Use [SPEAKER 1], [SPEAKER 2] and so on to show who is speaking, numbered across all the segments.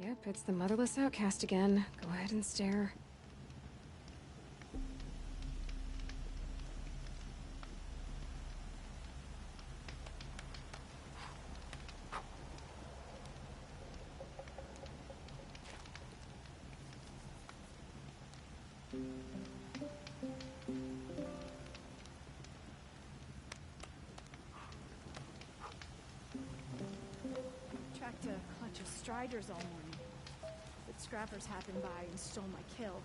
[SPEAKER 1] Yep, it's the motherless outcast again. Go ahead and stare.
[SPEAKER 2] Tracked a clutch of striders all morning, but scrappers happened by and stole my kill.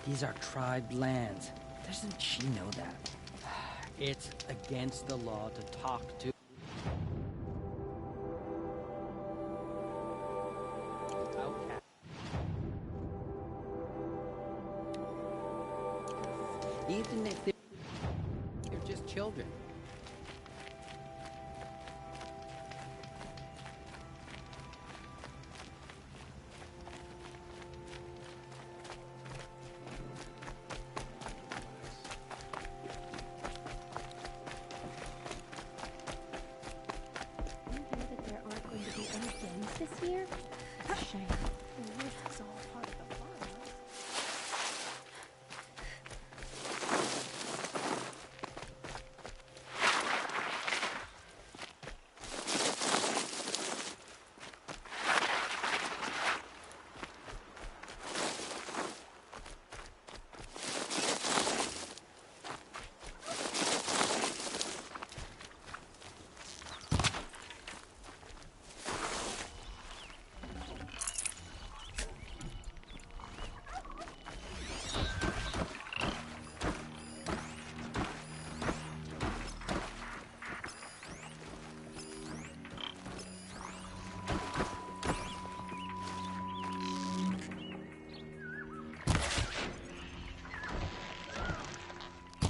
[SPEAKER 3] These are tribe lands. Doesn't she know that? It's against the law to talk to outcasts. Even if they're just children.
[SPEAKER 2] This year? It's a shame. It's all part of the fun.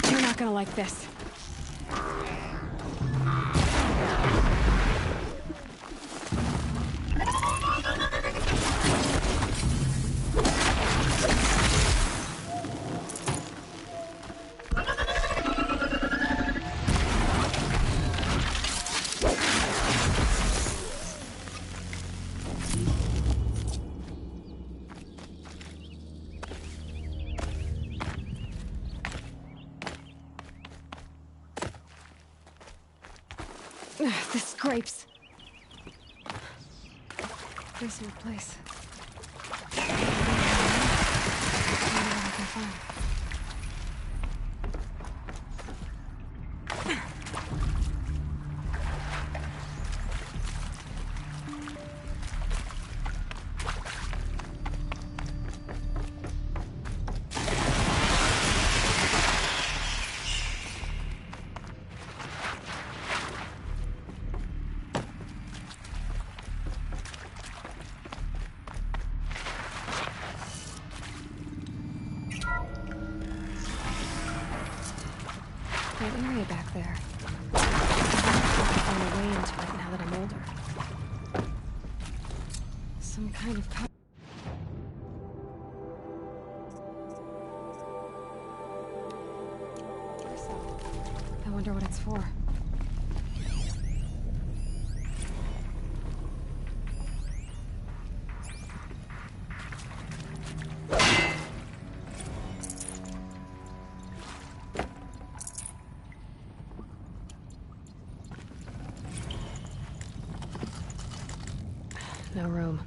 [SPEAKER 1] You're not gonna like this. This scrapes. Desolate place. I wonder what I can find. That area back there. I found a way into it now that I'm older. Some kind of I wonder what it's for. No room.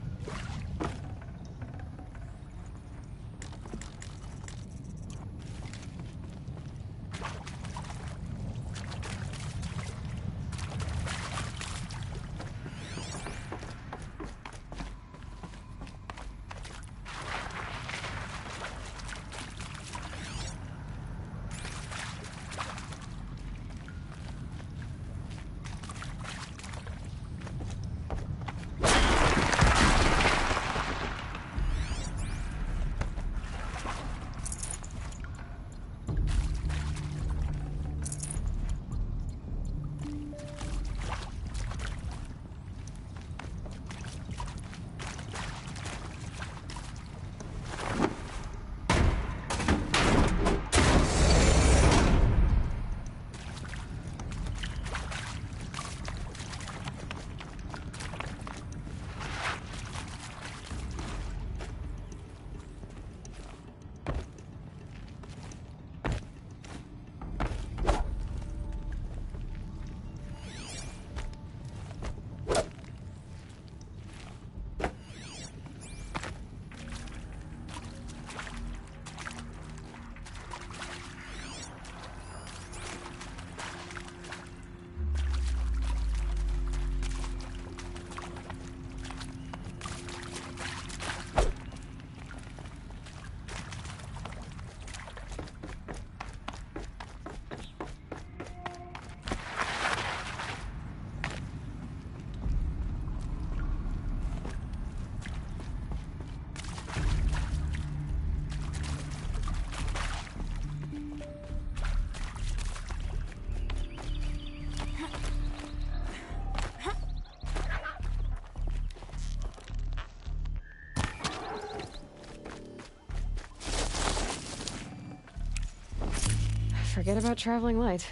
[SPEAKER 1] Forget about traveling light.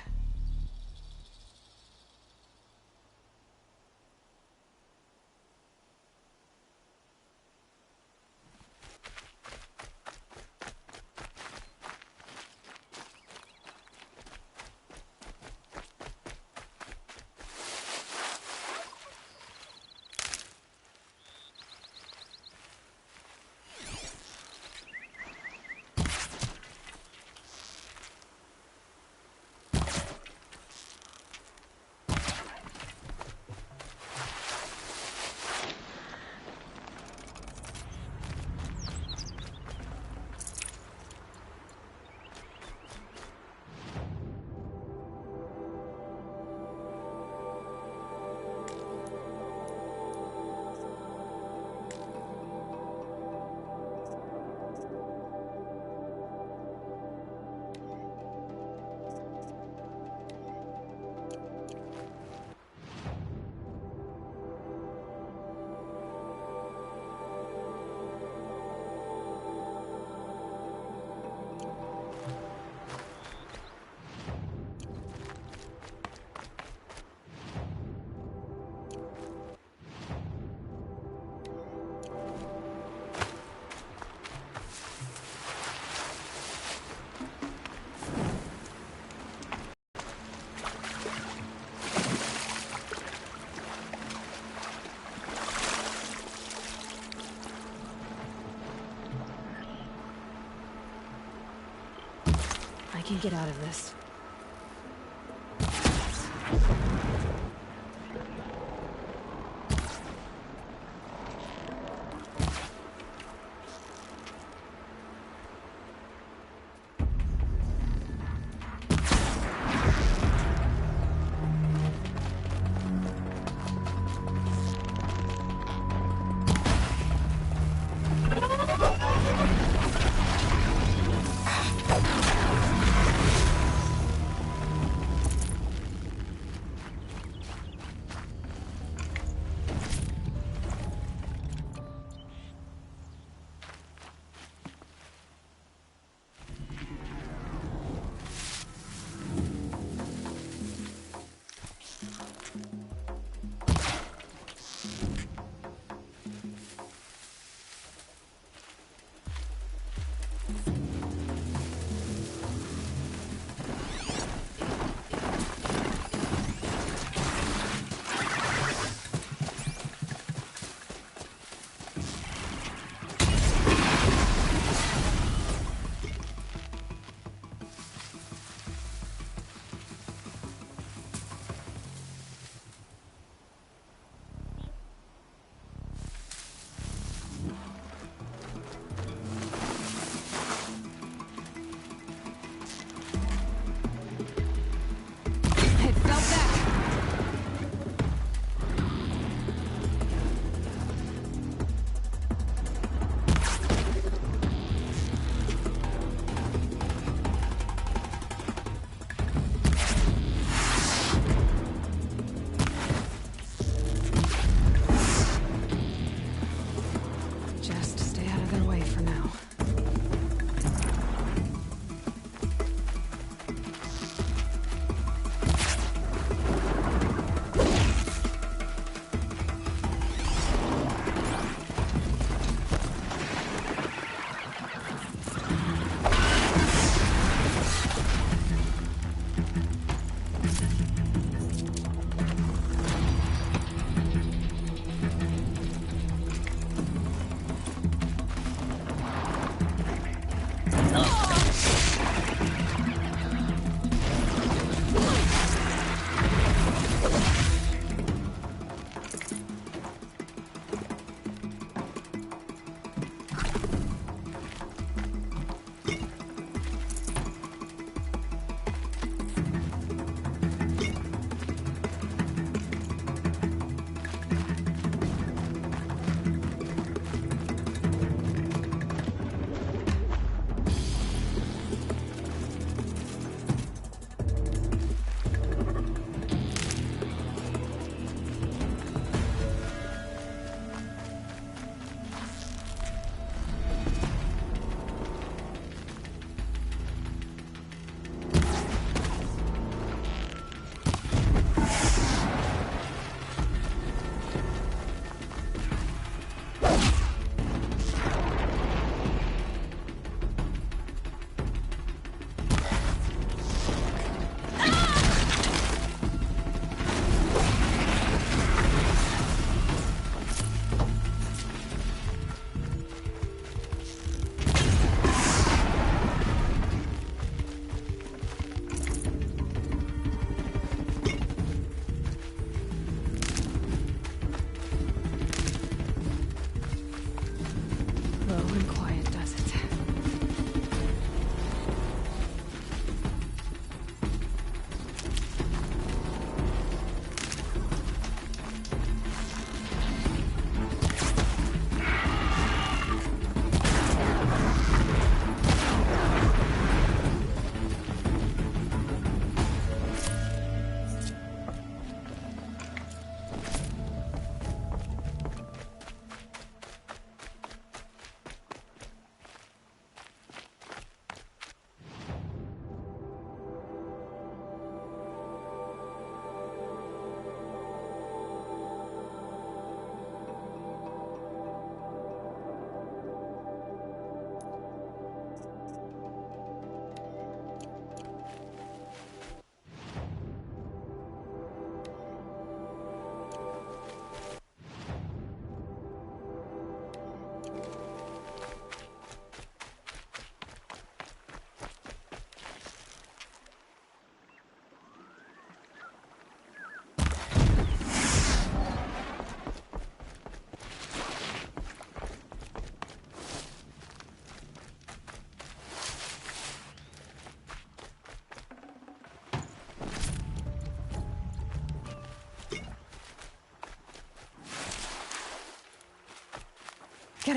[SPEAKER 1] I can get out of this.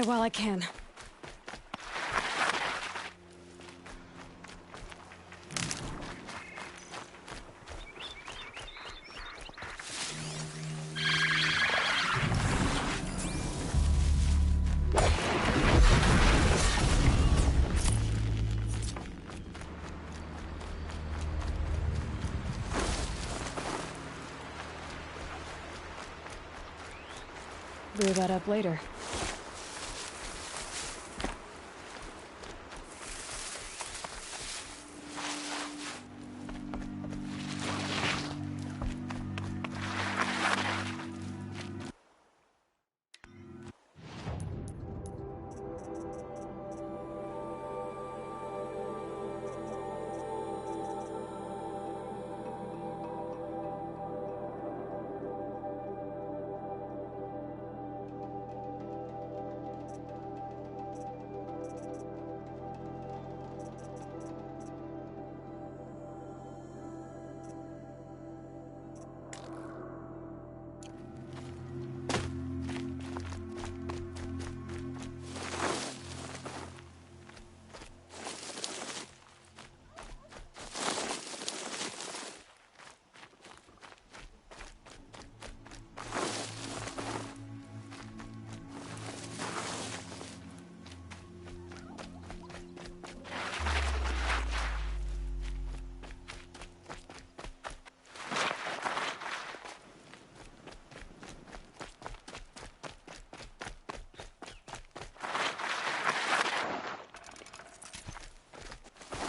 [SPEAKER 1] it while I can. Blew that up later.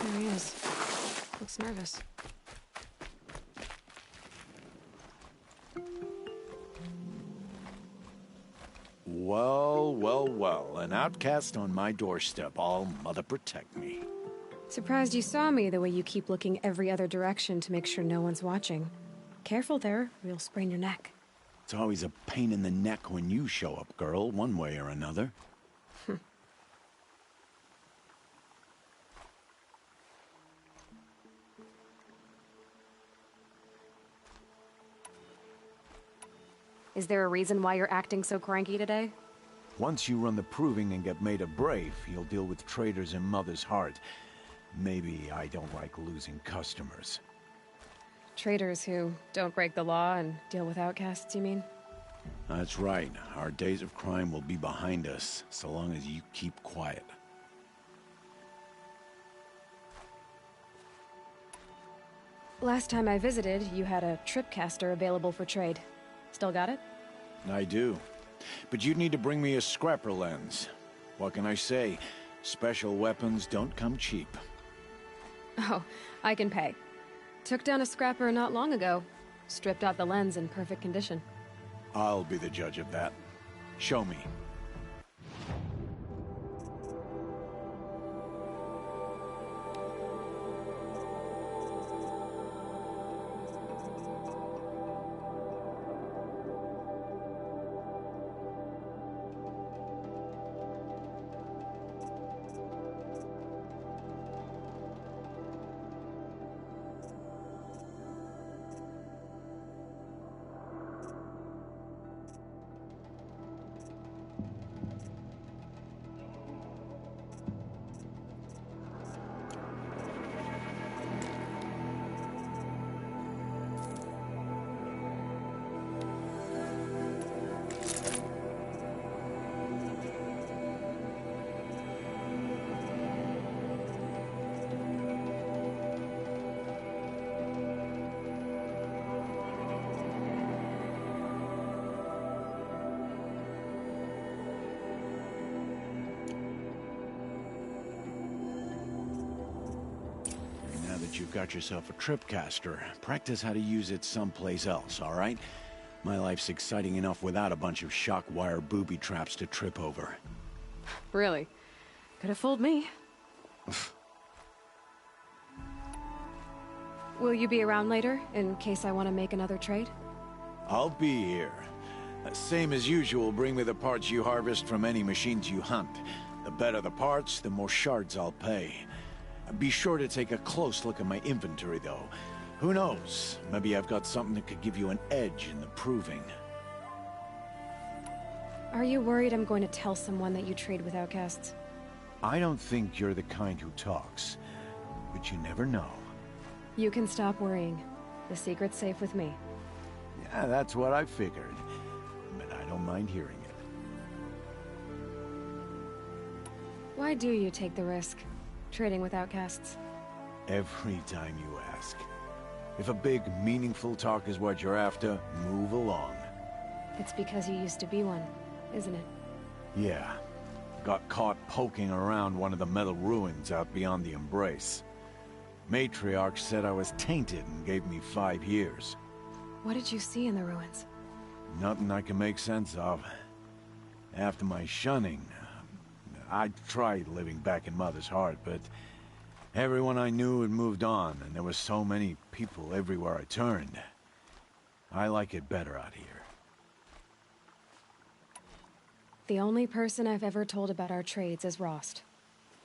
[SPEAKER 1] There he is. Looks nervous.
[SPEAKER 4] Well, well, well. An outcast on my doorstep. All mother protect me.
[SPEAKER 1] Surprised you saw me the way you keep looking every other direction to make sure no one's watching. Careful there, or you'll sprain your neck.
[SPEAKER 4] It's always a pain in the neck when you show up, girl, one way or another.
[SPEAKER 1] Is there a reason why you're acting so cranky today?
[SPEAKER 4] Once you run the proving and get made a brave, you'll deal with traitors in Mother's Heart. Maybe I don't like losing customers.
[SPEAKER 1] Traitors who don't break the law and deal with outcasts, you mean?
[SPEAKER 4] That's right. Our days of crime will be behind us, so long as you keep quiet.
[SPEAKER 1] Last time I visited, you had a tripcaster available for trade. Still got it?
[SPEAKER 4] I do. But you'd need to bring me a scrapper lens. What can I say? Special weapons don't come cheap.
[SPEAKER 1] Oh, I can pay. Took down a scrapper not long ago. Stripped out the lens in perfect condition.
[SPEAKER 4] I'll be the judge of that. Show me. You've got yourself a tripcaster. Practice how to use it someplace else, all right? My life's exciting enough without a bunch of shock wire booby traps to trip over.
[SPEAKER 1] Really? Could have fooled me. Will you be around later, in case I want to make another trade?
[SPEAKER 4] I'll be here. Same as usual, bring me the parts you harvest from any machines you hunt. The better the parts, the more shards I'll pay. Be sure to take a close look at my inventory, though. Who knows? Maybe I've got something that could give you an edge in the proving.
[SPEAKER 1] Are you worried I'm going to tell someone that you trade with outcasts?
[SPEAKER 4] I don't think you're the kind who talks, but you never know.
[SPEAKER 1] You can stop worrying. The secret's safe with me.
[SPEAKER 4] Yeah, that's what I figured. But I don't mind hearing it.
[SPEAKER 1] Why do you take the risk, trading with outcasts?
[SPEAKER 4] Every time you ask. If a big, meaningful talk is what you're after, move along.
[SPEAKER 1] It's because you used to be one, isn't it?
[SPEAKER 4] Yeah. Got caught poking around one of the metal ruins out beyond the Embrace. Matriarch said I was tainted and gave me 5 years.
[SPEAKER 1] What did you see in the ruins?
[SPEAKER 4] Nothing I can make sense of. After my shunning, I tried living back in Mother's heart, but everyone I knew had moved on, and there were so many people everywhere I turned. I like it better out here.
[SPEAKER 1] The only person I've ever told about our trades is Rost.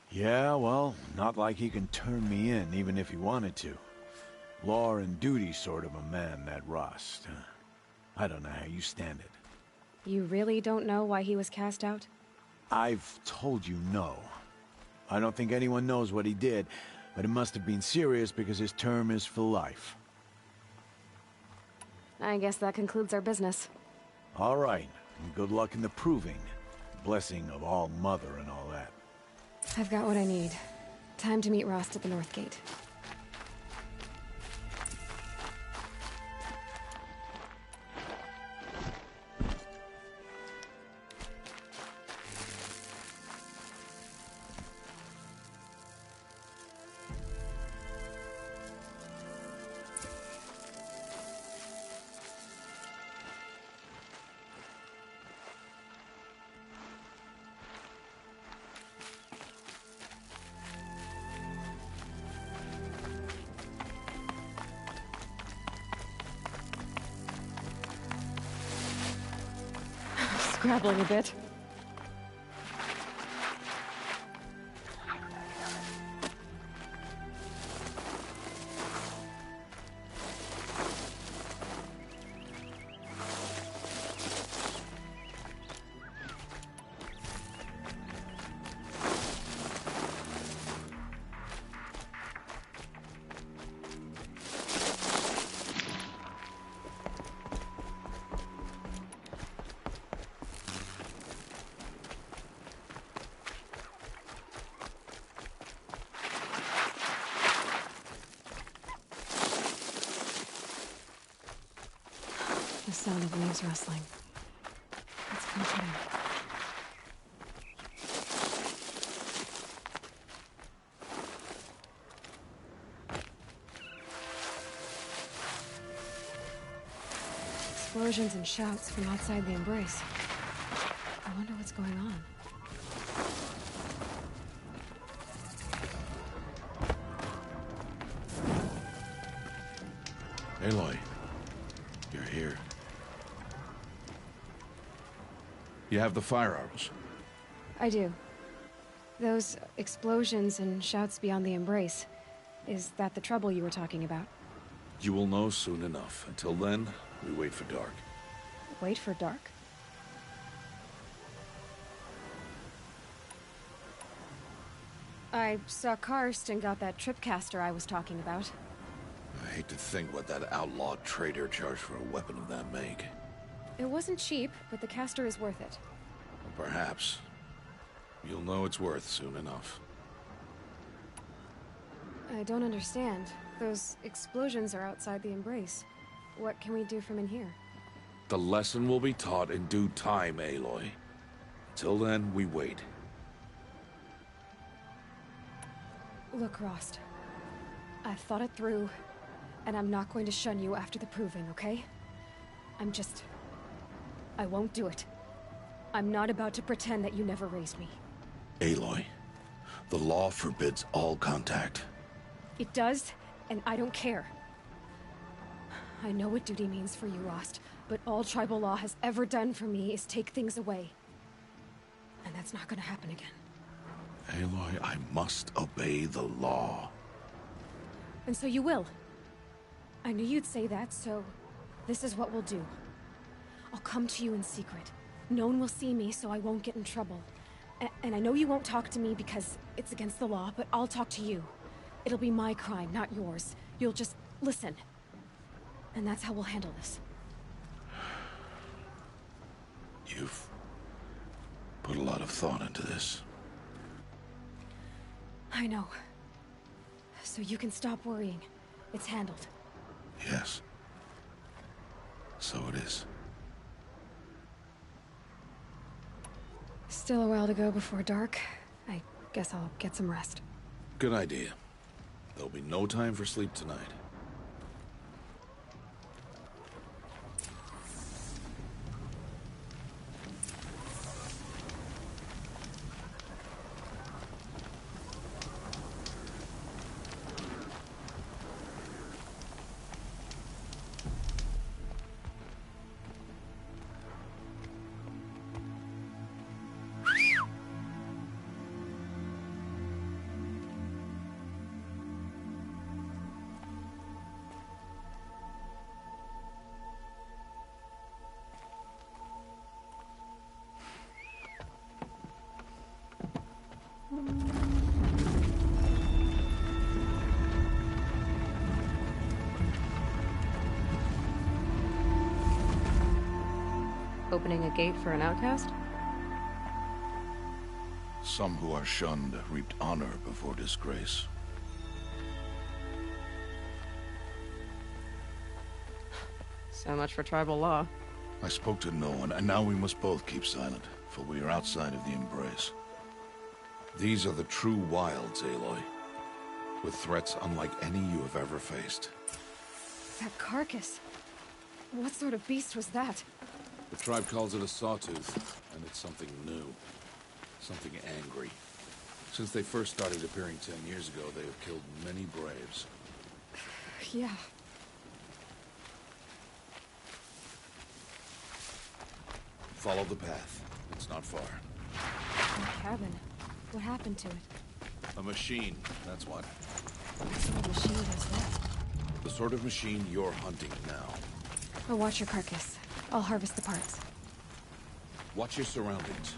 [SPEAKER 4] Yeah, well, not like he can turn me in, even if he wanted to. Law and duty sort of a man, that Rost. I don't know how you stand it.
[SPEAKER 1] You really don't know why he was cast out?
[SPEAKER 4] I've told you no. I don't think anyone knows what he did, but it must have been serious because his term is for life.
[SPEAKER 1] I guess that concludes our business.
[SPEAKER 4] All right, and good luck in the proving. Blessing of All Mother and all that.
[SPEAKER 1] I've got what I need. Time to meet Rost at the North Gate. Scrabbling a bit. The sound of leaves rustling. It's comforting. Explosions and shouts from outside the Embrace. I wonder what's going on.
[SPEAKER 5] Aloy, you're here. You have the fire arrows.
[SPEAKER 1] I do. Those explosions and shouts beyond the Embrace. Is that the trouble you were talking about?
[SPEAKER 5] You will know soon enough. Until then, we wait for dark.
[SPEAKER 1] Wait for dark? I saw Karst and got that tripcaster I was talking about.
[SPEAKER 5] I hate to think what that outlawed trader charged for a weapon of that make.
[SPEAKER 1] It wasn't cheap, but the caster is worth it.
[SPEAKER 5] Or perhaps. You'll know it's worth soon enough.
[SPEAKER 1] I don't understand. Those explosions are outside the Embrace. What can we do from in here?
[SPEAKER 5] The lesson will be taught in due time, Aloy. Till then, we wait.
[SPEAKER 1] Look, Rost. I've thought it through, and I'm not going to shun you after the proving, okay? I won't do it. I'm not about to pretend that you never raised me.
[SPEAKER 5] Aloy, the law forbids all contact.
[SPEAKER 1] It does, and I don't care. I know what duty means for you, Rost, but all tribal law has ever done for me is take things away. And that's not gonna happen again.
[SPEAKER 5] Aloy, I must obey the law.
[SPEAKER 1] And so you will. I knew you'd say that, so this is what we'll do. I'll come to you in secret, No one will see me, so I won't get in trouble. And I know you won't talk to me because it's against the law, but I'll talk to you. It'll be my crime, not yours. You'll just listen. And that's how we'll handle this.
[SPEAKER 5] You've put a lot of thought into this.
[SPEAKER 1] I know. So you can stop worrying. It's handled.
[SPEAKER 5] Yes. So it is.
[SPEAKER 1] Still a while to go before dark. I guess I'll get some rest.
[SPEAKER 5] Good idea. There'll be no time for sleep tonight.
[SPEAKER 1] Opening a gate for an outcast?
[SPEAKER 5] Some who are shunned reaped honor before disgrace.
[SPEAKER 6] So much for tribal law.
[SPEAKER 5] I spoke to no one, and now we must both keep silent, for we are outside of the embrace. These are the true wilds, Aloy, with threats unlike any you have ever faced.
[SPEAKER 1] That carcass. What sort of beast was that?
[SPEAKER 5] The tribe calls it a sawtooth, and it's something new. Something angry. Since they first started appearing 10 years ago, they have killed many braves.
[SPEAKER 1] Yeah.
[SPEAKER 5] Follow the path. It's not far.
[SPEAKER 1] The cabin. What happened to it?
[SPEAKER 5] A machine, that's what.
[SPEAKER 1] What sort of machine does that?
[SPEAKER 5] The sort of machine you're hunting now.
[SPEAKER 1] I'll watch your carcass. I'll harvest the parts.
[SPEAKER 5] Watch your surroundings.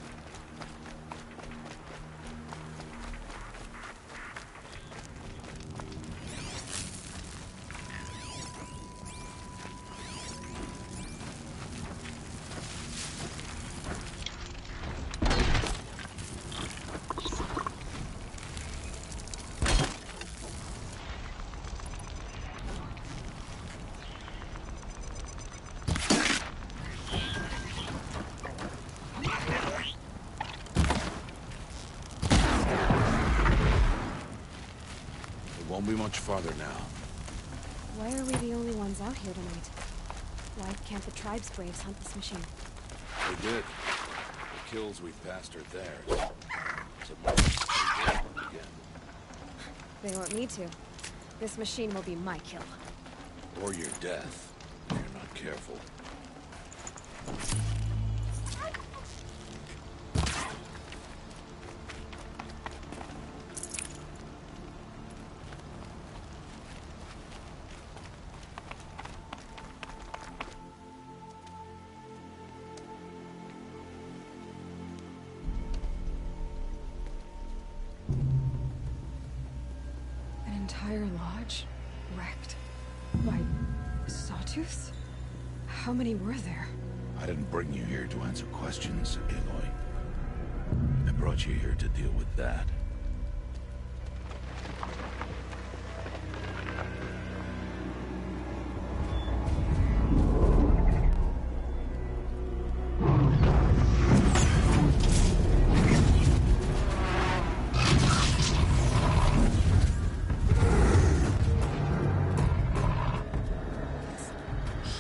[SPEAKER 5] Won't be much farther now.
[SPEAKER 1] Why are we the only ones out here tonight? Why can't the tribe's braves hunt this machine?
[SPEAKER 5] They did. The kills we've passed are theirs. So they will hunt again.
[SPEAKER 1] They won't need to. This machine will be my kill.
[SPEAKER 5] Or your death, if you're not careful.
[SPEAKER 1] An entire lodge? Wrecked? By sawtooths? How many were there?
[SPEAKER 5] I didn't bring you here to answer questions, Aloy. I brought you here to deal with that.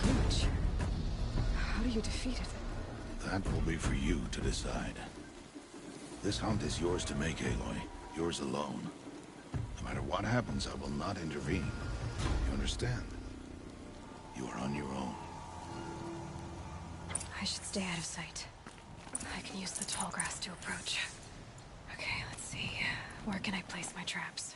[SPEAKER 1] Huge. How do you defeat it?
[SPEAKER 5] That will be for you to decide. This hunt is yours to make, Aloy. Yours alone. No matter what happens, I will not intervene. You understand? You are on your own.
[SPEAKER 1] I should stay out of sight. I can use the tall grass to approach. Okay, let's see. Where can I place my traps?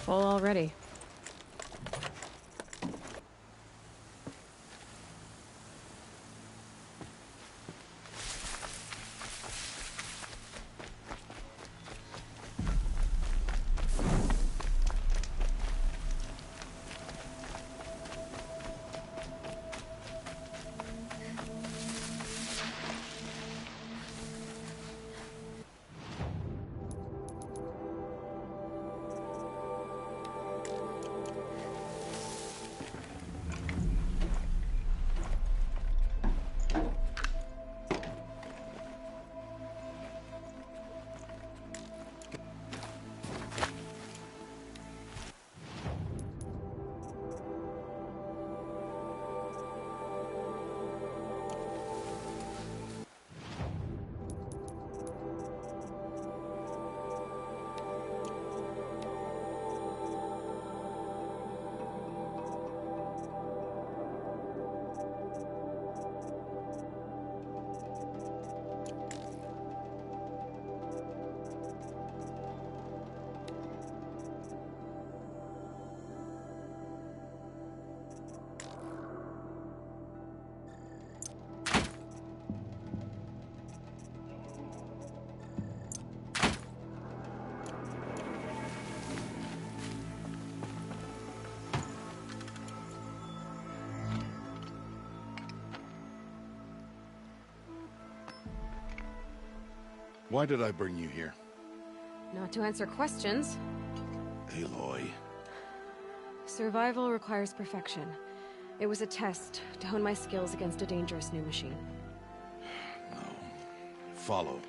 [SPEAKER 6] Full already.
[SPEAKER 5] Why did I bring you here?
[SPEAKER 6] Not to answer questions.
[SPEAKER 5] Aloy.
[SPEAKER 6] Survival requires perfection. It was a test to hone my skills against a dangerous new machine.
[SPEAKER 5] No. Follow.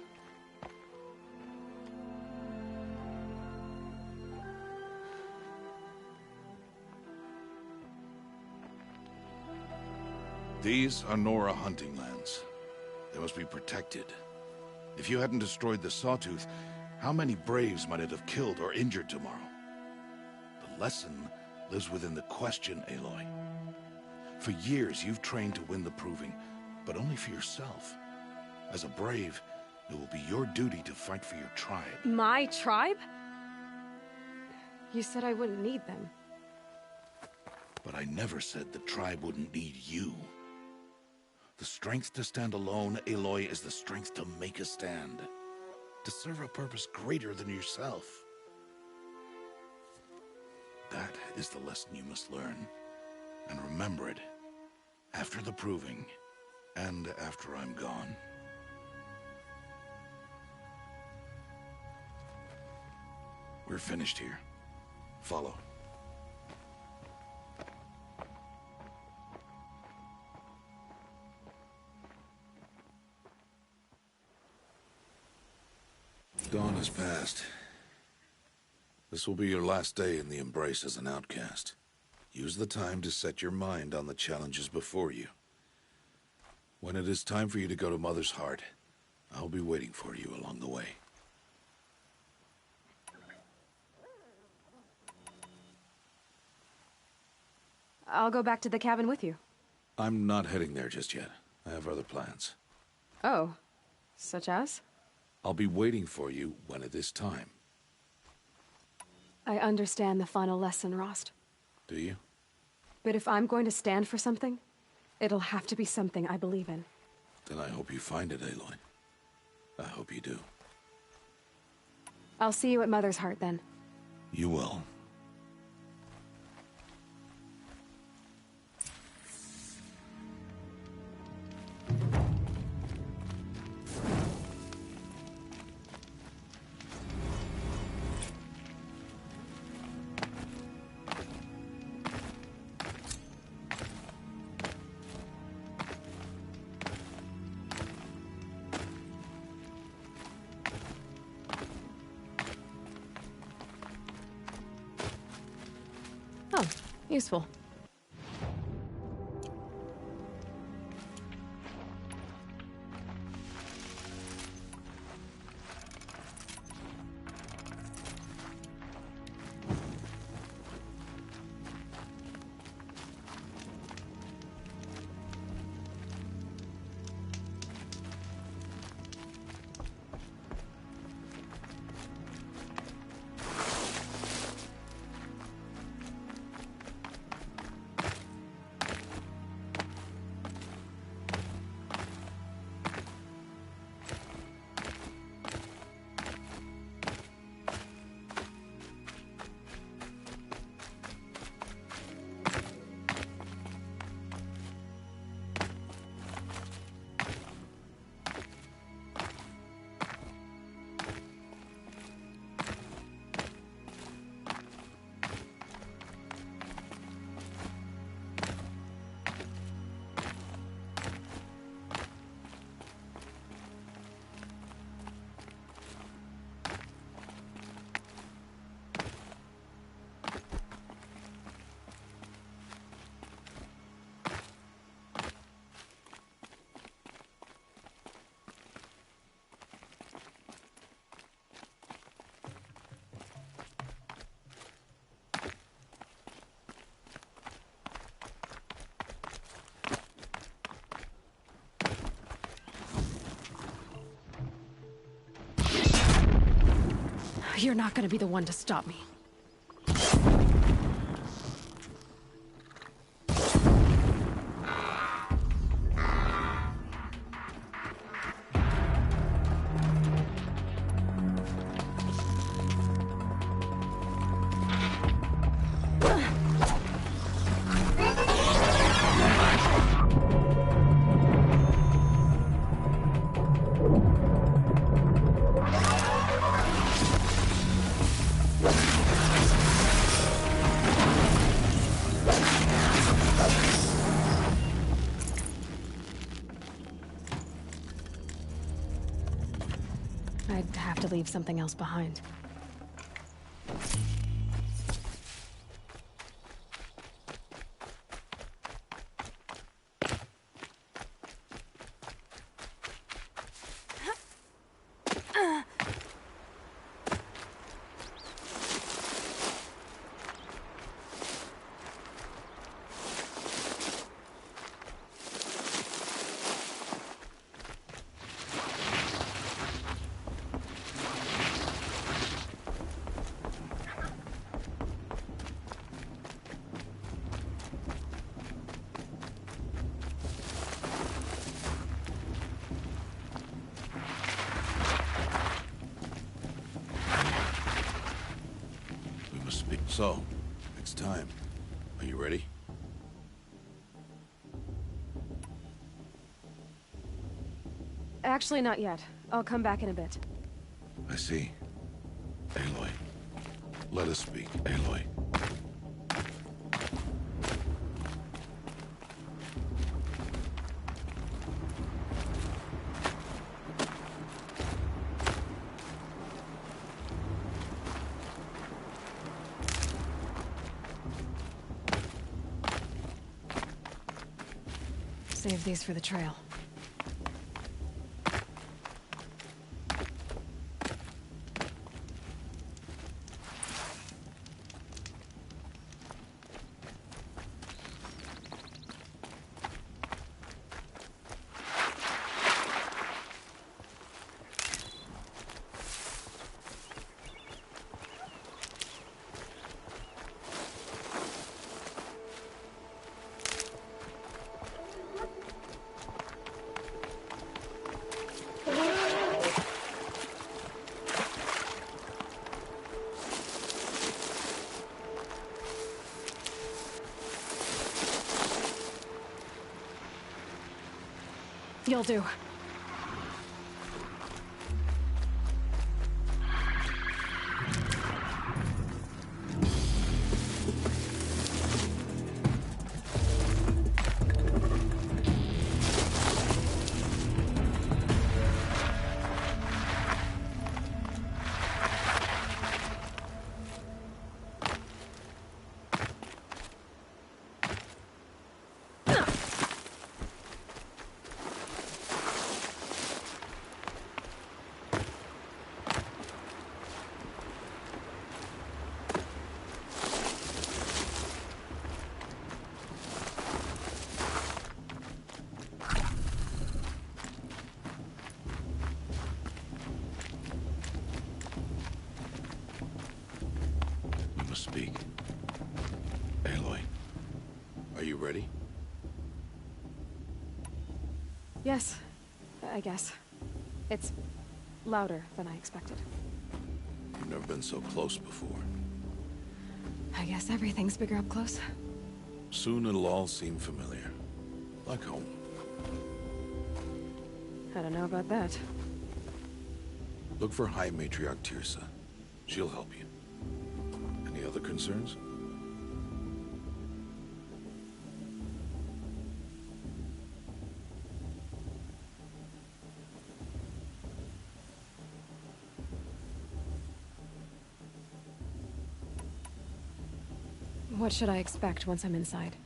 [SPEAKER 5] These are Nora hunting lands. They must be protected. If you hadn't destroyed the Sawtooth, how many Braves might it have killed or injured tomorrow? The lesson lives within the question, Aloy. For years, you've trained to win the Proving, but only for yourself. As a Brave, it will be your duty to fight for your tribe.
[SPEAKER 6] My tribe? You said I wouldn't need them.
[SPEAKER 5] But I never said the tribe wouldn't need you. The strength to stand alone, Aloy, is the strength to make a stand. To serve a purpose greater than yourself. That is the lesson you must learn. And remember it. After the Proving. And after I'm gone. We're finished here. Follow. Dawn has passed. This will be your last day in the Embrace as an outcast. Use the time to set your mind on the challenges before you. When it is time for you to go to Mother's Heart, I'll be waiting for you along the way.
[SPEAKER 6] I'll go back to the cabin with you.
[SPEAKER 5] I'm not heading there just yet. I have other plans.
[SPEAKER 6] Oh. Such as?
[SPEAKER 5] I'll be waiting for you when it is time.
[SPEAKER 6] I understand the final lesson, Rost.
[SPEAKER 5] Do you?
[SPEAKER 6] But if I'm going to stand for something, it'll have to be something I believe in.
[SPEAKER 5] Then I hope you find it, Aloy. I hope you do.
[SPEAKER 6] I'll see you at Mother's Heart, then.
[SPEAKER 5] You will.
[SPEAKER 6] Oh, useful.
[SPEAKER 1] You're not gonna be the one to stop me. I'd have to leave something else behind.
[SPEAKER 5] So, it's time. Are you ready?
[SPEAKER 1] Actually, not yet. I'll come back in a bit.
[SPEAKER 5] I see. Aloy. Let us speak, Aloy.
[SPEAKER 1] Save these for the trail. You'll do.
[SPEAKER 5] Speak. Aloy, are you ready?
[SPEAKER 1] Yes, I guess. It's louder than I expected.
[SPEAKER 5] You've never been so close before.
[SPEAKER 1] I guess everything's bigger up close.
[SPEAKER 5] Soon it'll all seem familiar. Like home.
[SPEAKER 1] I don't know about that.
[SPEAKER 5] Look for High Matriarch Tirsa. She'll help you. Any other concerns?
[SPEAKER 1] What should I expect once I'm inside?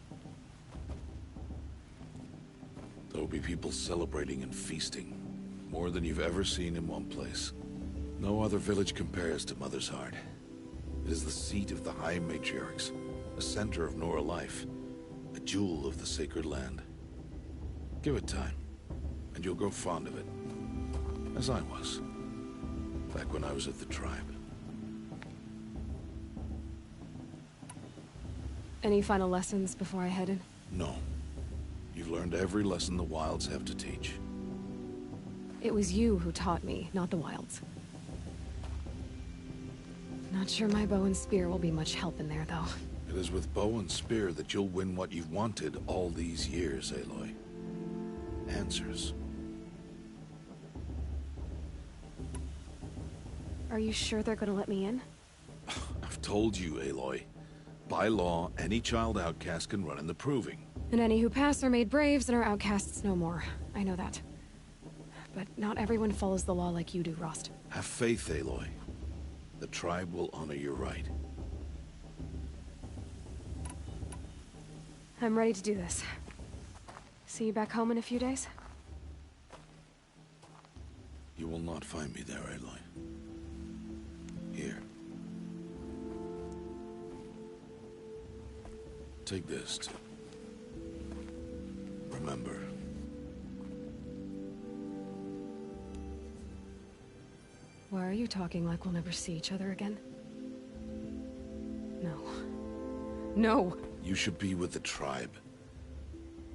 [SPEAKER 5] There'll be people celebrating and feasting. More than you've ever seen in one place. No other village compares to Mother's Heart. It is the seat of the High Matriarchs, a center of Nora life, a jewel of the sacred land. Give it time, and you'll grow fond of it. As I was, back when I was at the tribe.
[SPEAKER 1] Any final lessons before I head in?
[SPEAKER 5] No. You've learned every lesson the Wilds have to teach.
[SPEAKER 1] It was you who taught me, not the Wilds. Not sure my bow and spear will be much help in there, though.
[SPEAKER 5] It is with bow and spear that you'll win what you've wanted all these years, Aloy. Answers.
[SPEAKER 1] Are you sure they're gonna let me in?
[SPEAKER 5] I've told you, Aloy. By law, any child outcast can run in the Proving.
[SPEAKER 1] And any who pass are made braves and are outcasts no more. I know that. But not everyone follows the law like you do, Rost.
[SPEAKER 5] Have faith, Aloy. The tribe will honor your right.
[SPEAKER 1] I'm ready to do this. See you back home in a few days?
[SPEAKER 5] You will not find me there, Aloy. Here. Take this to remember.
[SPEAKER 1] Why are you talking like we'll never see each other again? No. No!
[SPEAKER 5] You should be with the tribe.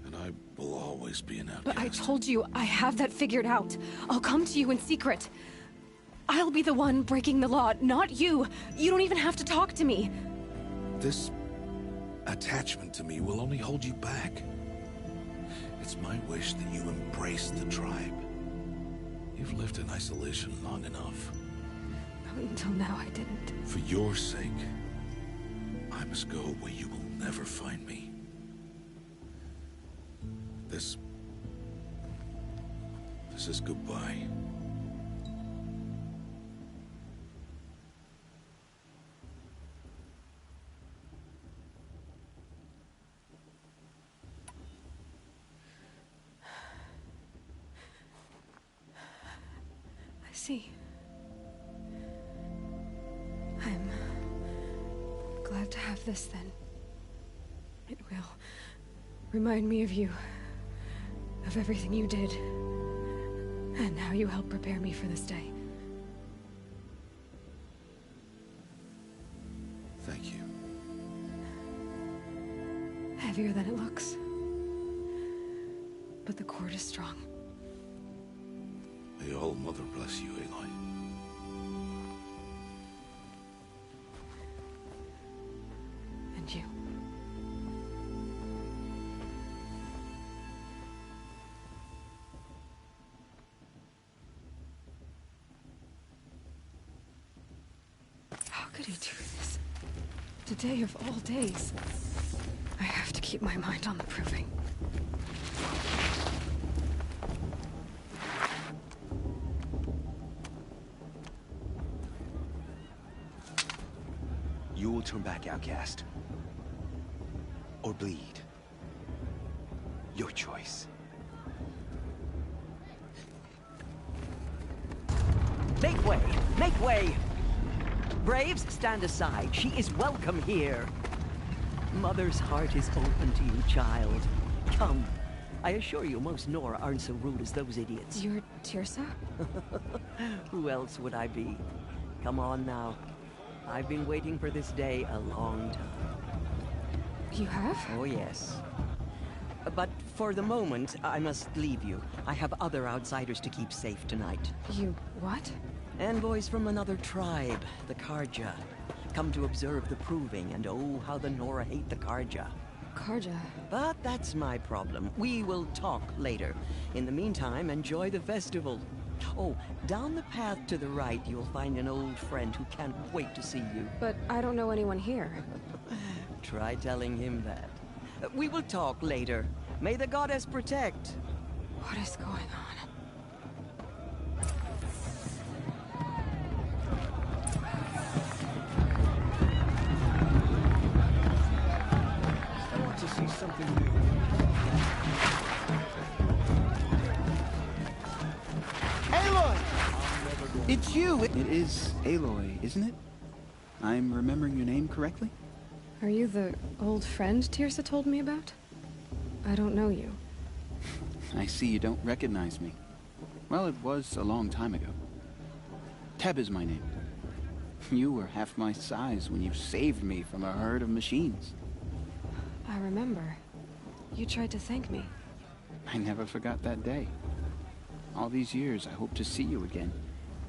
[SPEAKER 5] And I will always be an outcast.
[SPEAKER 1] But I told you, I have that figured out. I'll come to you in secret. I'll be the one breaking the law, not you. You don't even have to talk to me.
[SPEAKER 5] This attachment to me will only hold you back. It's my wish that you embrace the tribe. You've lived in isolation long enough.
[SPEAKER 1] Until now, I didn't.
[SPEAKER 5] For your sake, I must go where you will never find me. This is goodbye.
[SPEAKER 1] I see. I'm glad to have this then. It will remind me of you, of everything you did, and how you helped prepare me for this day.
[SPEAKER 5] Thank you.
[SPEAKER 1] Heavier than it looks. But the cord is strong.
[SPEAKER 5] May All Mother bless you, Aloy.
[SPEAKER 1] And you. How could he do this? Today of all days. I have to keep my mind on the Proving.
[SPEAKER 7] You will turn back, outcast. Or bleed. Your choice.
[SPEAKER 8] Make way! Make way! Braves, stand aside. She is welcome here. Mother's heart is open to you, child. Come. I assure you, most Nora aren't so rude as those idiots.
[SPEAKER 1] You're Tirsa?
[SPEAKER 8] Who else would I be? Come on now. I've been waiting for this day a long time.
[SPEAKER 1] You have?
[SPEAKER 8] Oh, yes. But for the moment, I must leave you. I have other outsiders to keep safe tonight.
[SPEAKER 1] You what?
[SPEAKER 8] Envoys from another tribe, the Karja. Come to observe the Proving, and oh, how the Nora hate the Karja.
[SPEAKER 1] Karja?
[SPEAKER 8] But that's my problem. We will talk later. In the meantime, enjoy the festival. Oh, down the path to the right, you'll find an old friend who can't wait to see you.
[SPEAKER 1] But I don't know anyone here.
[SPEAKER 8] Try telling him that. We will talk later. May the goddess protect.
[SPEAKER 1] What is going on?
[SPEAKER 7] I want to see something new.
[SPEAKER 9] Aloy! It's you! It is Aloy, isn't it? I'm remembering your name correctly?
[SPEAKER 1] Are you the old friend Tirsa told me about? I don't know you.
[SPEAKER 9] I see you don't recognize me. Well, it was a long time ago. Teb is my name. You were half my size when you saved me from a herd of machines.
[SPEAKER 6] I remember. You tried to thank me.
[SPEAKER 9] I never forgot that day. All these years, I hope to see you again,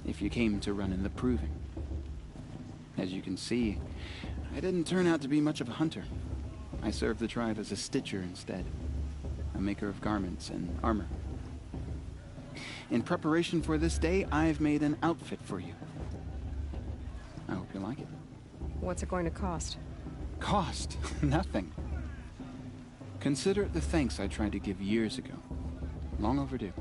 [SPEAKER 9] if you came to run in the proving. As you can see, I didn't turn out to be much of a hunter. I served the tribe as a stitcher instead, a maker of garments and armor. In preparation for this day, I've made an outfit for you. I hope you like it.
[SPEAKER 6] What's it going to cost?
[SPEAKER 9] Cost? Nothing. Consider it the thanks I tried to give years ago. Long overdue.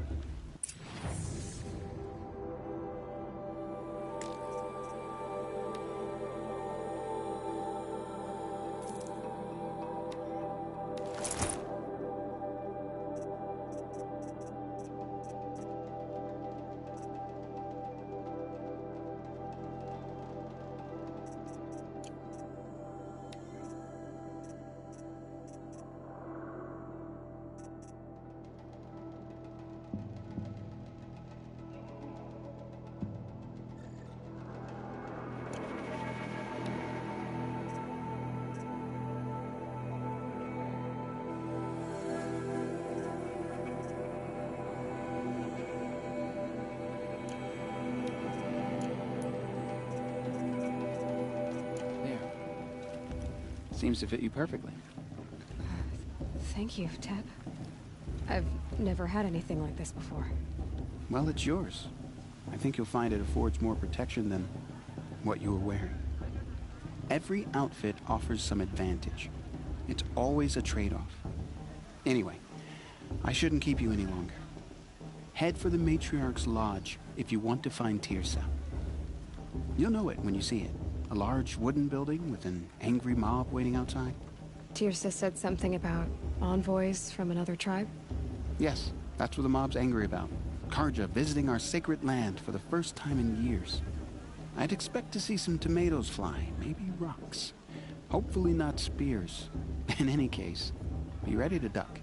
[SPEAKER 9] Seems to fit you perfectly.
[SPEAKER 6] Thank you, Teb. I've never had anything like this before.
[SPEAKER 9] Well, it's yours. I think you'll find it affords more protection than what you were wearing. Every outfit offers some advantage. It's always a trade-off. Anyway, I shouldn't keep you any longer. Head for the Matriarch's Lodge if you want to find Tirsa. You'll know it when you see it. A large wooden building with an angry mob waiting outside.
[SPEAKER 6] Tirsa said something about envoys from another tribe?
[SPEAKER 9] Yes, that's what the mob's angry about. Karja visiting our sacred land for the first time in years. I'd expect to see some tomatoes fly, maybe rocks. Hopefully not spears. In any case, be ready to duck.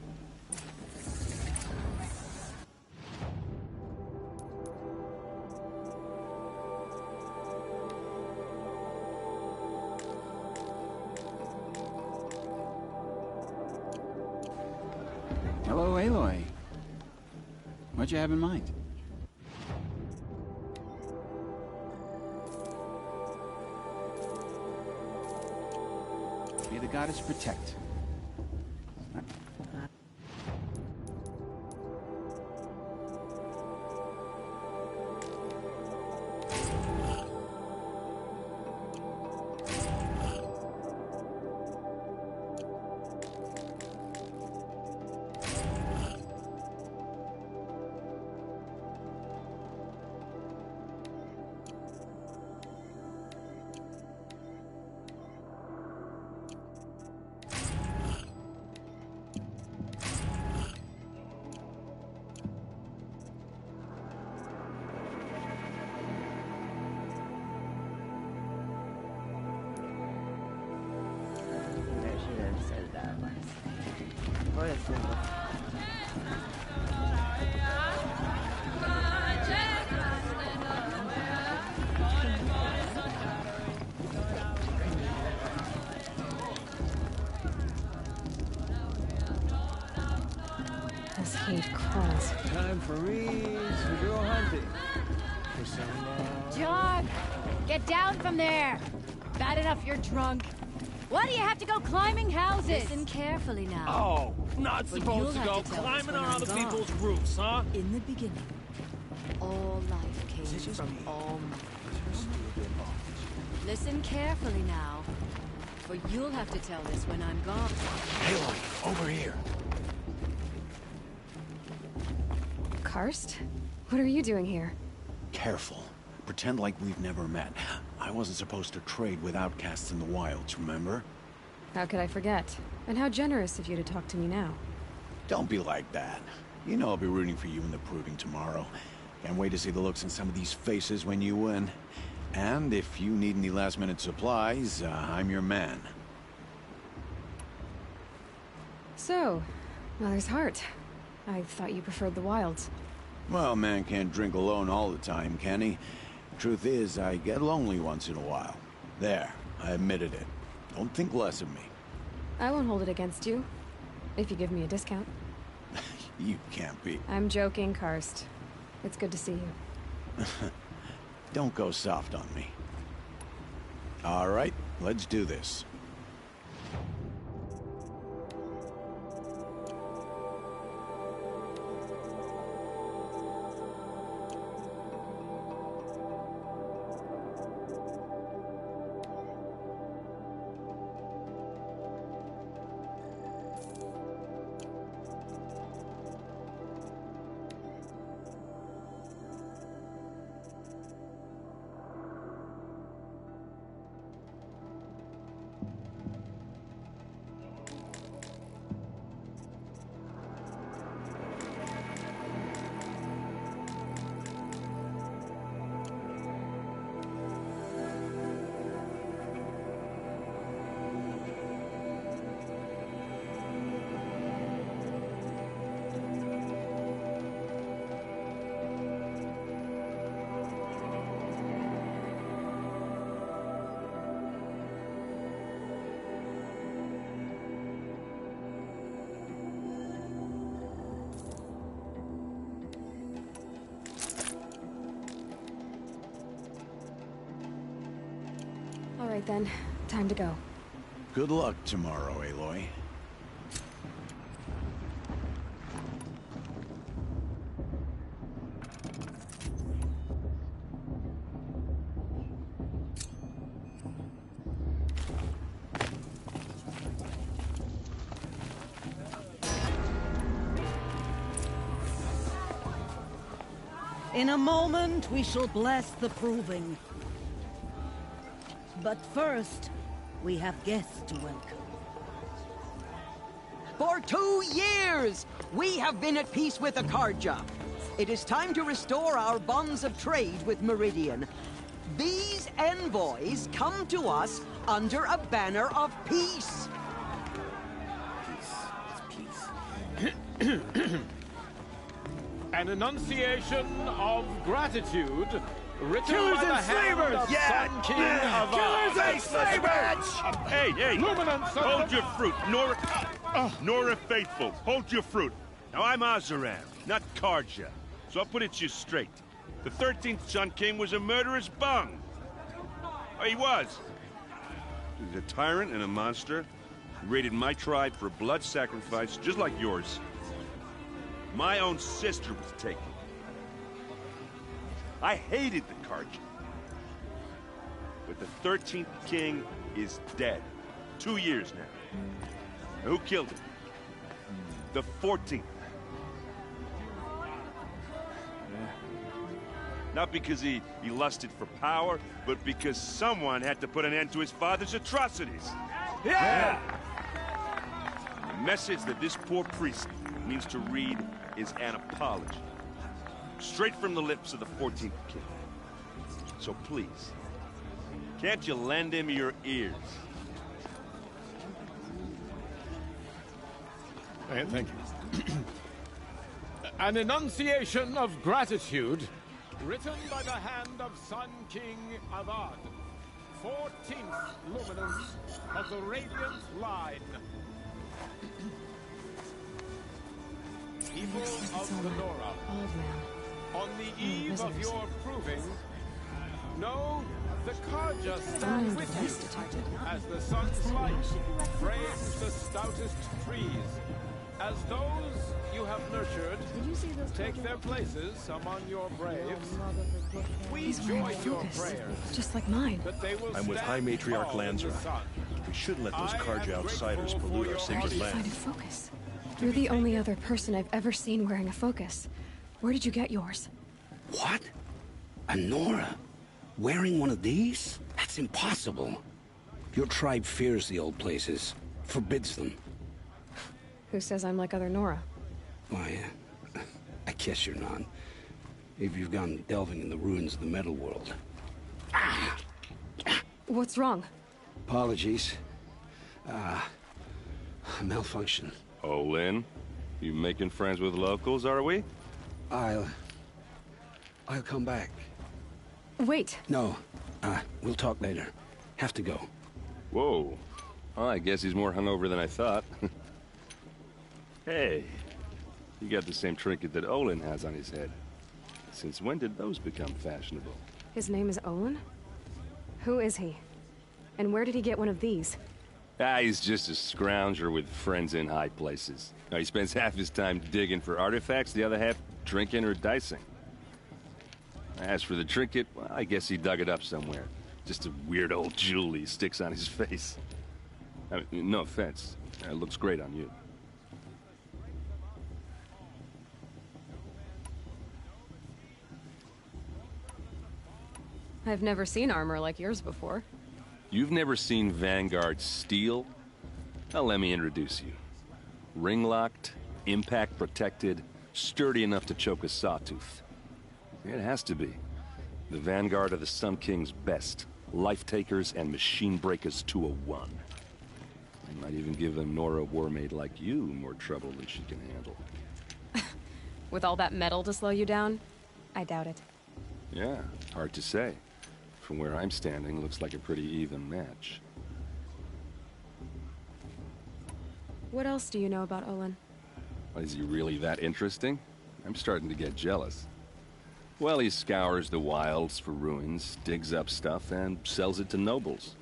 [SPEAKER 9] Hello, Aloy. What'd you have in mind? May the goddess protect.
[SPEAKER 6] This heat crawls.
[SPEAKER 10] Time for me to go hunting. For some,
[SPEAKER 2] John! Get down from there! Bad enough you're drunk. Why do you have to go climbing houses?
[SPEAKER 11] Listen carefully now.
[SPEAKER 10] Oh, not supposed to go climbing on other people's roofs, huh?
[SPEAKER 11] In the beginning, all life came from all mothers. Listen carefully now, for you'll have to tell this when I'm gone.
[SPEAKER 4] Aloy, over here.
[SPEAKER 6] Karst? What are you doing here?
[SPEAKER 4] Careful. Pretend like we've never met. I wasn't supposed to trade with outcasts in the wilds, remember?
[SPEAKER 6] How could I forget? And how generous of you to talk to me now.
[SPEAKER 4] Don't be like that. You know I'll be rooting for you in the proving tomorrow. Can't wait to see the looks in some of these faces when you win. And if you need any last-minute supplies, I'm your man.
[SPEAKER 6] So, Mother's Heart. I thought you preferred the wilds.
[SPEAKER 4] Well, a man can't drink alone all the time, can he? Truth is, I get lonely once in a while. There, I admitted it. Don't think less of me.
[SPEAKER 6] I won't hold it against you, if you give me a discount.
[SPEAKER 4] You can't be.
[SPEAKER 6] I'm joking, Karst. It's good to see you.
[SPEAKER 4] Don't go soft on me. All right, let's do this.
[SPEAKER 6] All right then, time to go.
[SPEAKER 4] Good luck tomorrow, Aloy.
[SPEAKER 12] In a moment, we shall bless the proving. But first, we have guests to welcome.
[SPEAKER 8] For 2 years, we have been at peace with Akarja. It is time to restore our bonds of trade with Meridian. These envoys come to us under a banner of peace.
[SPEAKER 13] An enunciation of gratitude written
[SPEAKER 10] Killers
[SPEAKER 13] by the
[SPEAKER 10] and
[SPEAKER 13] hand
[SPEAKER 10] slavers!
[SPEAKER 13] of Sun King of
[SPEAKER 10] Killers and slavers!
[SPEAKER 14] Hey, hey!
[SPEAKER 13] Luminance of
[SPEAKER 14] Hold
[SPEAKER 13] the...
[SPEAKER 14] your fruit, Nora Faithful. Hold your fruit. Now I'm Azaran, not Karja, so I'll put it to you straight. The 13th Sun King was a murderous bung. Oh, he was. He was a tyrant and a monster. He raided my tribe for blood sacrifice, just like yours. My own sister was taken. I hated the Karja. But the 13th king is dead. 2 years now. Now, who killed him? The 14th. Not because he lusted for power, but because someone had to put an end to his father's atrocities.
[SPEAKER 10] Yeah!
[SPEAKER 14] The message that this poor priest means to read is an apology. Straight from the lips of the 14th king. So please, can't you lend him your ears?
[SPEAKER 13] Thank you. An enunciation of gratitude written by the hand of Sun King Avad, 14th luminance of the Radiant Line. People of the Nora, on the eve of your proving, know the Karja stand with you as the sun's light frames the stoutest trees. As those you have nurtured take their places among your braves, we join your prayers.
[SPEAKER 6] Just like mine.
[SPEAKER 13] That they will
[SPEAKER 15] I'm with High Matriarch Lansra. We shouldn't let those Karja outsiders pollute our sacred land.
[SPEAKER 6] Find a focus. You're the only other person I've ever seen wearing a focus. Where did you get yours?
[SPEAKER 16] What? A Nora? Wearing one of these? That's impossible. Your tribe fears the old places, forbids them.
[SPEAKER 6] Who says I'm like other Nora?
[SPEAKER 16] Why, I guess you're not. If you've gone delving in the ruins of the metal world.
[SPEAKER 6] What's wrong?
[SPEAKER 16] Apologies. A malfunction.
[SPEAKER 14] Oh, Lynn, you making friends with locals, are we?
[SPEAKER 16] I'll come back.
[SPEAKER 6] Wait.
[SPEAKER 16] No. We'll talk later. Have to go.
[SPEAKER 14] Whoa.
[SPEAKER 17] Well, I guess he's more hungover than I thought. Hey, you got the same trinket that Olin has on his head. Since when did those become fashionable?
[SPEAKER 6] His name is Olin? Who is he? And where did he get one of these?
[SPEAKER 17] He's just a scrounger with friends in high places. Now, he spends half his time digging for artifacts, the other half drinking or dicing. As for the trinket, well, I guess he dug it up somewhere. Just a weird old jewel he sticks on his face. I mean, no offense. It looks great on you.
[SPEAKER 6] I've never seen armor like yours before.
[SPEAKER 17] You've never seen Vanguard steel? Well, let me introduce you. Ring-locked, impact-protected, sturdy enough to choke a sawtooth. It has to be. The Vanguard are the Sun King's best. Life-takers and machine breakers to a one. I might even give a Nora warmaid like you more trouble than she can handle.
[SPEAKER 6] With all that metal to slow you down? I doubt it.
[SPEAKER 17] Yeah, hard to say. From where I'm standing, looks like a pretty even match.
[SPEAKER 6] What else do you know about Olin?
[SPEAKER 17] Is he really that interesting? I'm starting to get jealous. Well, he scours the wilds for ruins, digs up stuff, and sells it to nobles.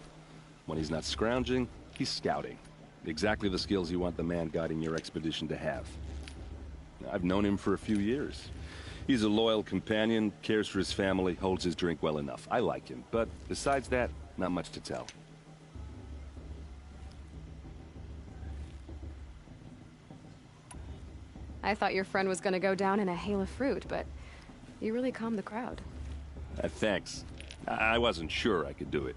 [SPEAKER 17] When he's not scrounging, he's scouting. Exactly the skills you want the man guiding your expedition to have. I've known him for a few years. He's a loyal companion, cares for his family, holds his drink well enough. I like him, but besides that, not much to tell.
[SPEAKER 6] I thought your friend was gonna go down in a hail of fruit, but you really calmed the crowd.
[SPEAKER 17] Thanks. I wasn't sure I could do it.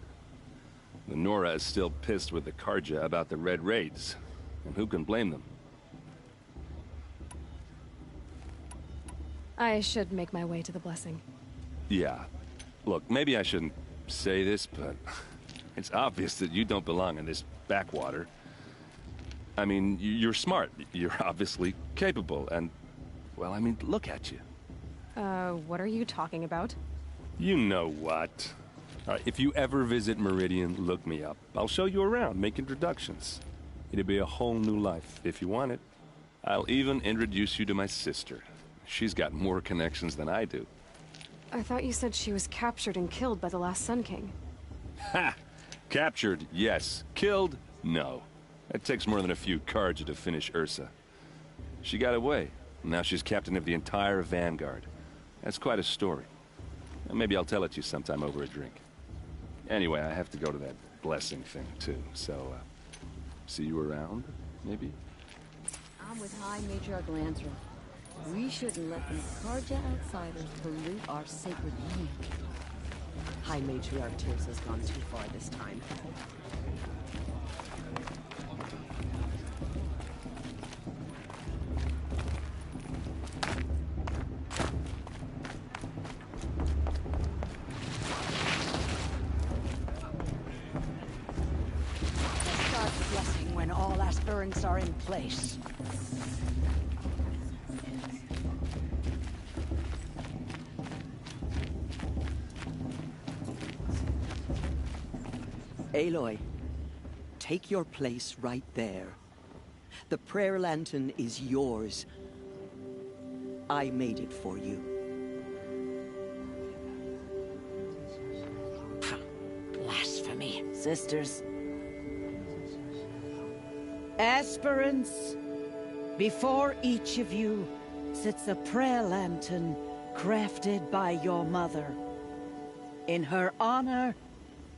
[SPEAKER 17] The Nora is still pissed with the Karja about the Red Raids, and who can blame them?
[SPEAKER 6] I should make my way to the blessing.
[SPEAKER 17] Yeah. Look, maybe I shouldn't say this, but it's obvious that you don't belong in this backwater. I mean, you're smart. You're obviously capable, and, well, I mean, look at you.
[SPEAKER 6] What are you talking about?
[SPEAKER 17] You know what. All right, if you ever visit Meridian, look me up. I'll show you around, make introductions. It'll be a whole new life, if you want it. I'll even introduce you to my sister. She's got more connections than I do.
[SPEAKER 6] I thought you said she was captured and killed by the last Sun King.
[SPEAKER 17] Ha! Captured, yes. Killed, no. It takes more than a few Karja to finish Ursa. She got away. Now she's captain of the entire Vanguard. That's quite a story. Maybe I'll tell it to you sometime over a drink. Anyway, I have to go to that blessing thing, too. So, see you around, maybe?
[SPEAKER 11] I'm with High Matriarch Lantern. We shouldn't let these Karja outsiders pollute our sacred land. High Matriarch Tears has gone too far this time.
[SPEAKER 12] Start blessing when all aspirants are in place.
[SPEAKER 8] Aloy, take your place right there. The prayer lantern is yours. I made it for you.
[SPEAKER 12] Blasphemy. Sisters. Aspirants, before each of you sits a prayer lantern crafted by your mother. In her honor,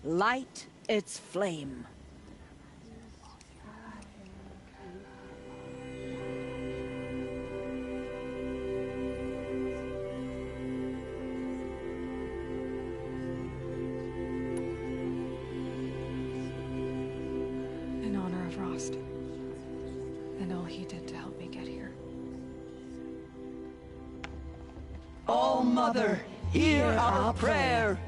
[SPEAKER 12] light its flame.
[SPEAKER 6] In honor of Rost. And all he did to help me get here.
[SPEAKER 8] Oh, Mother, hear our prayer.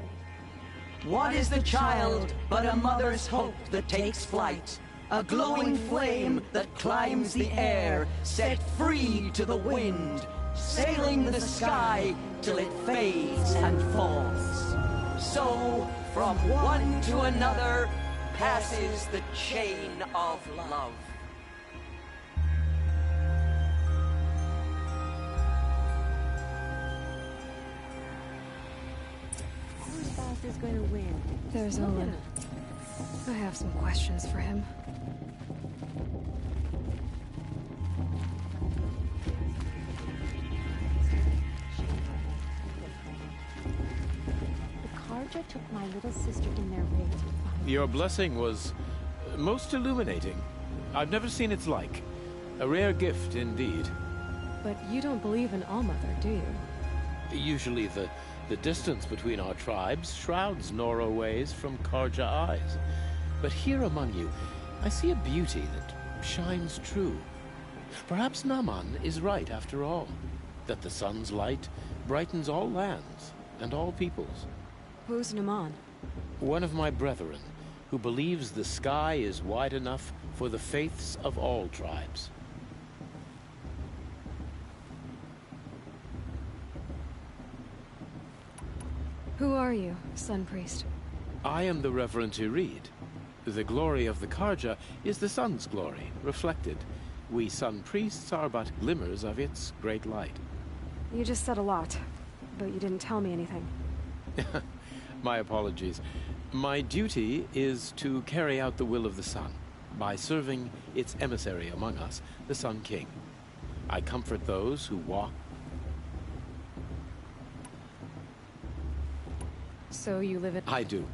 [SPEAKER 8] What is the child but a mother's hope that takes flight? A glowing flame that climbs the air, set free to the wind, sailing the sky till it fades and falls. So, from one to another, passes the chain of love.
[SPEAKER 11] Whose boss is going to win?
[SPEAKER 6] There's Olin. I have some questions for him.
[SPEAKER 11] The Karja took my little sister in their raid.
[SPEAKER 13] Your blessing was most illuminating. I've never seen its like. A rare gift indeed.
[SPEAKER 6] But you don't believe in Allmother, do you?
[SPEAKER 18] Usually the distance between our tribes shrouds Nora ways from Karja eyes. But here among you, I see a beauty that shines true. Perhaps Naman is right after all, that the sun's light brightens all lands and all peoples.
[SPEAKER 6] Who's Naman?
[SPEAKER 18] One of my brethren, who believes the sky is wide enough for the faiths of all tribes.
[SPEAKER 6] Who are you, Sun Priest?
[SPEAKER 18] I am the Reverend Irid. The glory of the Karja is the sun's glory, reflected. We Sun Priests are but glimmers of its great light.
[SPEAKER 6] You just said a lot, but you didn't tell me anything.
[SPEAKER 18] My apologies. My duty is to carry out the will of the sun, by serving its emissary among us, the Sun King. I comfort those who walk.
[SPEAKER 6] So you live in—
[SPEAKER 18] I do.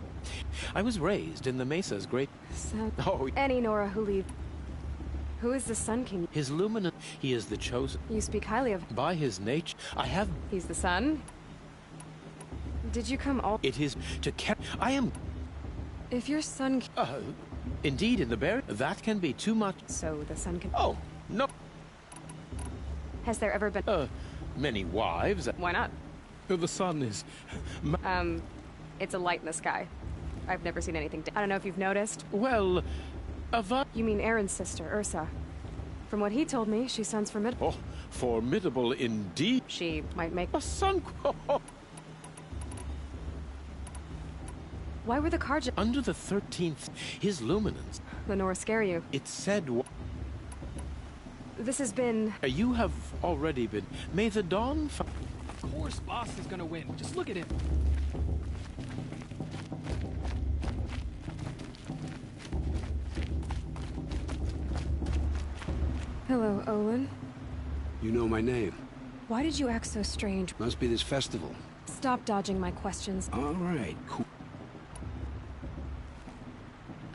[SPEAKER 18] I was raised in the Mesa's great—
[SPEAKER 6] Any Nora who leave. Who is the Sun King?
[SPEAKER 18] His luminous— He is the chosen.
[SPEAKER 6] You speak highly of—
[SPEAKER 18] By his nature, I have—
[SPEAKER 6] He's the sun? Did you come all—
[SPEAKER 18] It is to I am—
[SPEAKER 6] If your son—
[SPEAKER 18] Indeed, in the bear, that can be too much.
[SPEAKER 6] So the sun can—
[SPEAKER 18] Oh, no.
[SPEAKER 6] Has there ever been—
[SPEAKER 18] Many wives.
[SPEAKER 6] Why not?
[SPEAKER 18] The sun is—
[SPEAKER 6] It's a light in the sky. I've never seen anything— I don't know if you've noticed.
[SPEAKER 18] Well,
[SPEAKER 6] You mean Aaron's sister, Ursa. From what he told me, she sounds formidable.
[SPEAKER 18] Oh, formidable indeed.
[SPEAKER 6] She might make—
[SPEAKER 18] A sun—
[SPEAKER 6] Why were the Karja—
[SPEAKER 18] Under the 13th, his luminance—
[SPEAKER 6] The Nora scare you?
[SPEAKER 18] It said—
[SPEAKER 6] This has been—
[SPEAKER 18] You have already been— May the dawn—
[SPEAKER 19] Of course boss is gonna win. Just look at him.
[SPEAKER 6] Hello, Olin.
[SPEAKER 16] You know my name.
[SPEAKER 6] Why did you act so strange?
[SPEAKER 16] Must be this festival.
[SPEAKER 6] Stop dodging my questions.
[SPEAKER 16] All right, cool.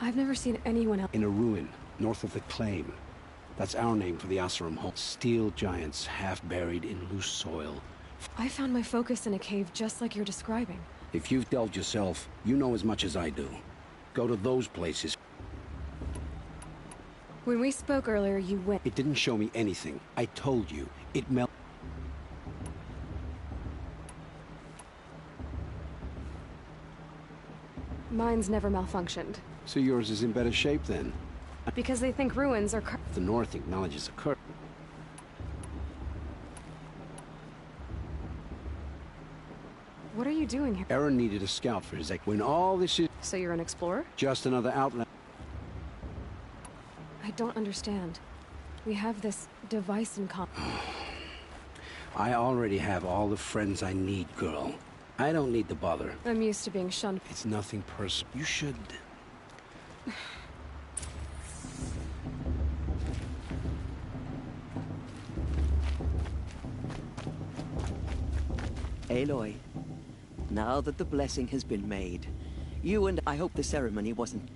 [SPEAKER 6] I've never seen anyone else—
[SPEAKER 16] In a ruin, north of the Claim. That's our name for the Asarum home. Steel giants, half buried in loose soil.
[SPEAKER 6] I found my focus in a cave just like you're describing.
[SPEAKER 16] If you've delved yourself, you know as much as I do. Go to those places.
[SPEAKER 6] When we spoke earlier, you went—
[SPEAKER 16] It didn't show me anything. I told you. It melted.
[SPEAKER 6] Mine's never malfunctioned.
[SPEAKER 16] So yours is in better shape then?
[SPEAKER 6] Because they think ruins are—
[SPEAKER 16] The North acknowledges a curse.
[SPEAKER 6] What are you doing here?
[SPEAKER 16] Aaron needed a scout for his when all this is—
[SPEAKER 6] So you're an explorer?
[SPEAKER 16] Just another outlet.
[SPEAKER 6] I don't understand. We have this device in common.
[SPEAKER 16] I already have all the friends I need, girl. I don't need the bother.
[SPEAKER 6] I'm used to being shunned.
[SPEAKER 16] It's nothing personal. You should...
[SPEAKER 8] Aloy, now that the blessing has been made, you and I hope the ceremony wasn't...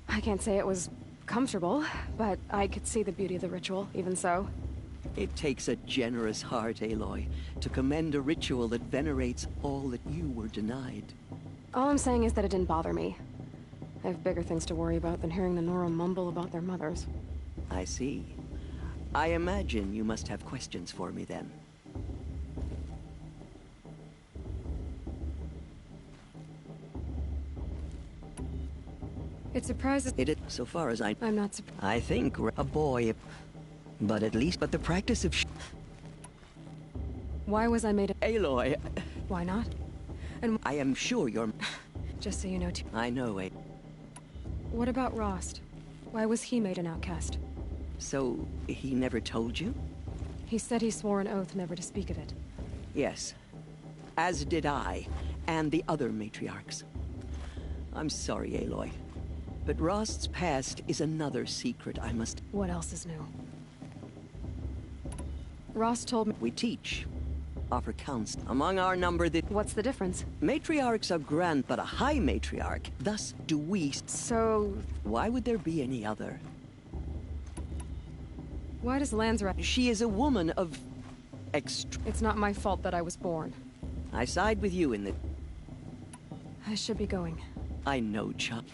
[SPEAKER 6] I can't say it was comfortable, but I could see the beauty of the ritual, even so.
[SPEAKER 8] It takes a generous heart, Aloy, to commend a ritual that venerates all that you were denied.
[SPEAKER 6] All I'm saying is that it didn't bother me. I have bigger things to worry about than hearing the Nora mumble about their mothers.
[SPEAKER 8] I see. I imagine you must have questions for me then.
[SPEAKER 6] It surprises—
[SPEAKER 8] So far as I'm
[SPEAKER 6] not surprised.
[SPEAKER 8] I think a boy, but at least, the practice of
[SPEAKER 6] Why was I made—
[SPEAKER 8] Aloy.
[SPEAKER 6] Why not? And
[SPEAKER 8] I am sure you're—
[SPEAKER 1] Just so you know, too.
[SPEAKER 8] I know, eh?
[SPEAKER 1] What about Rost? Why was he made an outcast?
[SPEAKER 8] So, he never told you?
[SPEAKER 1] He said he swore an oath never to speak of it.
[SPEAKER 8] Yes. As did I, and the other matriarchs. I'm sorry, Aloy. But Rost's past is another secret I must...
[SPEAKER 1] What else is new? Rost told me...
[SPEAKER 8] We teach. Offer counsel. Among our number that...
[SPEAKER 1] What's the difference?
[SPEAKER 8] Matriarchs are grand, but a high matriarch. Thus do we...
[SPEAKER 1] So...
[SPEAKER 8] Why would there be any other?
[SPEAKER 1] Why does Lanzarote...
[SPEAKER 8] She is a woman of...
[SPEAKER 1] It's not my fault that I was born.
[SPEAKER 8] I side with you in the...
[SPEAKER 1] I should be going.
[SPEAKER 8] I know, Chuck.